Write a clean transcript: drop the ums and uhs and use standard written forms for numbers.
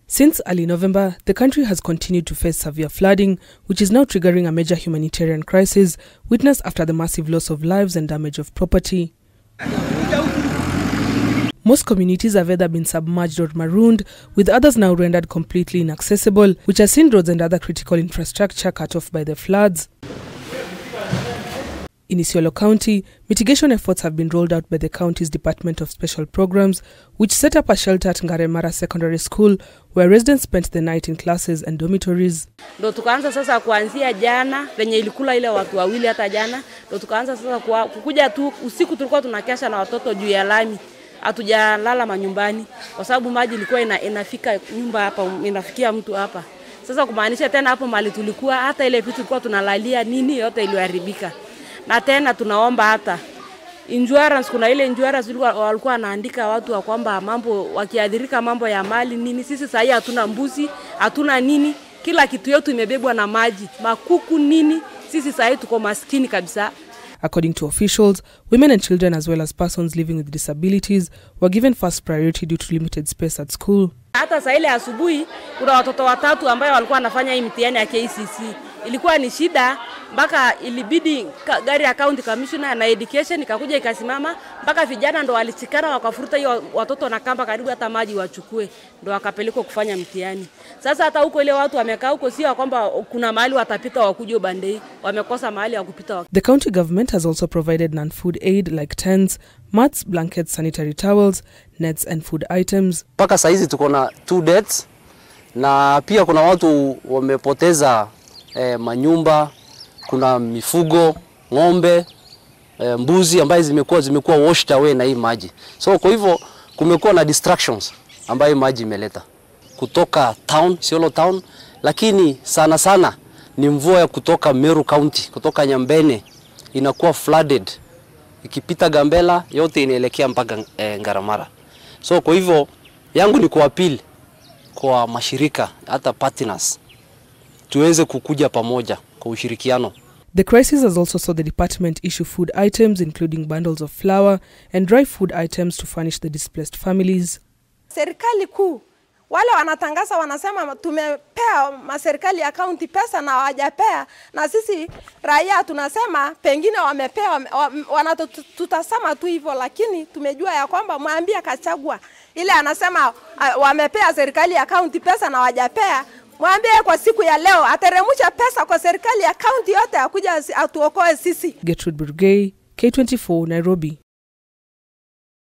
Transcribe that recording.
Since early November, the country has continued to face severe flooding, which is now triggering a major humanitarian crisis, witnessed after the massive loss of lives and damage of property. Most communities have either been submerged or marooned, with others now rendered completely inaccessible, which has seen roads and other critical infrastructure cut off by the floods. In Isiolo County, mitigation efforts have been rolled out by the county's Department of Special Programs, which set up a shelter at Ngaremara Secondary School, where residents spent the night in classes and dormitories. Ndo tukaanza sasa kuanzia jana, venye ilikula ile watu wawili hata jana, ndo tukaanza sasa kukuja tu usiku tulikuwa tunakesha na watoto juu ya lami. Hatujalala manyumbani kwa sababu maji ilikuwa inafika nyumba hapa, inafikia mtu hapa. Sasa kumaanisha tena hapo mali tulikuwa hata ile vitu tulikuwa tunalalia nini yote iliharibika. Na tena tunaomba hata insurance, kuna ile insurance walikuwa wanaandika watu wa kwamba mambo wakiadhirika mambo ya mali nini. Sisi sasa hatuna mbuzi, hatuna nini, kila kitu yetu imebebwa na maji, makuku nini. Sisi sasa tuko maskini kabisa. According to officials, women and children as well as persons living with disabilities were given first priority due to limited space at school. Hata saa ile asubuhi kuna watoto watatu ambao walikuwa wanafanya hii mtihani ya KCC. Ilikuwa ni shida mpaka ilibidi gari ya county commissioner na education ikakuja ikasimama mpaka vijana ndo walichikana wakafuruta hiyo watoto na kamba karibu hata maji wachukue ndo wakapelekwa kufanya mtihani. Sasa hata huko ile watu wamekaa huko sio kwamba kuna mahali watapita wakuje bandei, wamekosa mahali ya kupita. The county government has also provided non-food aid like tents, mats, blankets, sanitary towels, nets and food items. Paka saizi tuko na 2 deaths na pia kuna watu wamepoteza manyumba, kuna mifugo, ng'ombe, mbuzi ambaye zimekuwa washed away na hii maji. So kwa hivyo kumekuwa na distractions ambaye maji imeleta kutoka town, Isiolo town, lakini sana ni mvua ya kutoka Meru County, kutoka Nyambene inakuwa flooded. Ikipita Gambela yote inaelekea mpaka Ngaremara. So kwa hivyo yangu ni kuapili kwa mashirika hata partners tuweze kukuja pamoja kwa ushirikiano. The crisis has also saw the department issue food items including bundles of flour and dry food items to furnish the displaced families. Serikali kuu wale wanatangaza wanasema tumepea maserikali ya county pesa na hawajapea, na sisi raia tunasema pengine wamepea, wanatutasama tu hivyo, lakini tumejua ya kwamba mwambia Kachagua ile anasema wamepea serikali ya county pesa na hawajapea. Mwambie kwa siku ya leo ateremusha pesa kwa serikali ya county yote akuja atuokoe sisi. Gertrude Burgay, K24, Nairobi.